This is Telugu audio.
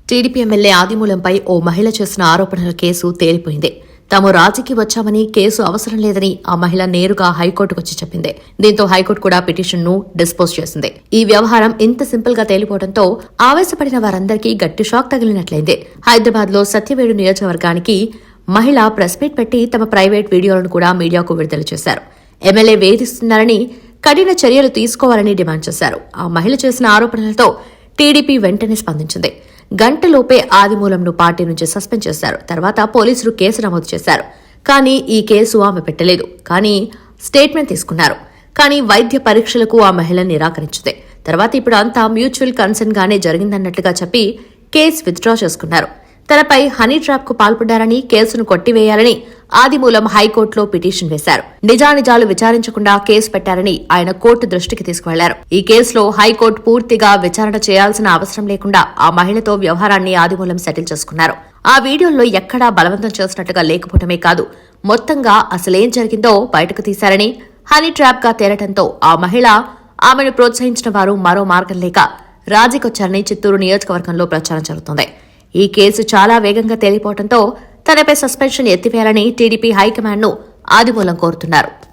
టీడీపీ ఎమ్మెల్యే ఆదిమూలంపై ఓ మహిళ చేసిన ఆరోపణల కేసు తేలిపోయింది. తాము రాజీకి వచ్చామని, కేసు అవసరం లేదని ఆ మహిళ నేరుగా హైకోర్టుకు వచ్చి చెప్పింది. దీంతో హైకోర్టు కూడా పిటిషన్ను డిస్పోజ్ చేసింది. ఈ వ్యవహారం ఇంత సింపుల్ గా తేలిపోవడంతో ఆవేశపడిన వారందరికీ గట్టి షాక్ తగిలినట్లయింది. హైదరాబాద్ లో సత్యవేడు నియోజకవర్గానికి మహిళ ప్రెస్ మీట్ పెట్టి తమ ప్రైవేట్ వీడియోలను కూడా మీడియాకు విడుదల చేశారు. ఎమ్మెల్యే వేధిస్తున్నారని, కఠిన చర్యలు తీసుకోవాలని డిమాండ్ చేశారు. ఆ మహిళ చేసిన ఆరోపణలతో టీడీపీ వెంటనే స్పందించింది. గంటలోపే ఆదిమూలంను పార్టీ నుంచి సస్పెండ్ చేశారు. తర్వాత పోలీసులు కేసు నమోదు చేశారు. కానీ ఈ కేసు ఆమె పెట్టలేదు. కానీ స్టేట్మెంట్ తీసుకున్నారు. కానీ వైద్య పరీక్షలకు ఆ మహిళ నిరాకరించింది. తర్వాత ఇప్పుడు అంతా మ్యూచువల్ కన్సర్న్ గానే జరిగిందన్నట్లుగా చెప్పి కేసు విత్డ్రా చేసుకున్నారు. తనపై హనీ ట్రాప్ కు పాల్పడ్డారని, కేసును కొట్టివేయాలని ఆదిమూలం హైకోర్టులో పిటిషన్ వేశారు. నిజానిజాలు విచారించకుండా కేసు పెట్టారని ఆయన కోర్టు దృష్టికి తీసుకువెళ్లారు. ఈ కేసులో హైకోర్టు పూర్తిగా విచారణ చేయాల్సిన అవసరం లేకుండా ఆ మహిళతో వ్యవహారాన్ని ఆదిమూలం సెటిల్ చేసుకున్నారు. ఆ వీడియోల్లో ఎక్కడా బలవంతం చేసినట్టుగా లేకపోవడమే కాదు, మొత్తంగా అసలేం జరిగిందో బయటకు తీశారని, హనీ ట్రాప్ గా తేలటంతో ఆ మహిళ, ఆమెను ప్రోత్సహించిన వారు మరో మార్గం లేక రాజీకొచ్చారని చిత్తూరు నియోజకవర్గంలో ప్రచారం జరుగుతోంది. ఈ కేసు చాలా వేగంగా తేలిపోవడంతో తనపై సస్పెన్షన్ ఎత్తివేయాలని టీడీపీ హైకమాండ్ను ఆదిమూలం కోరుతున్నారు.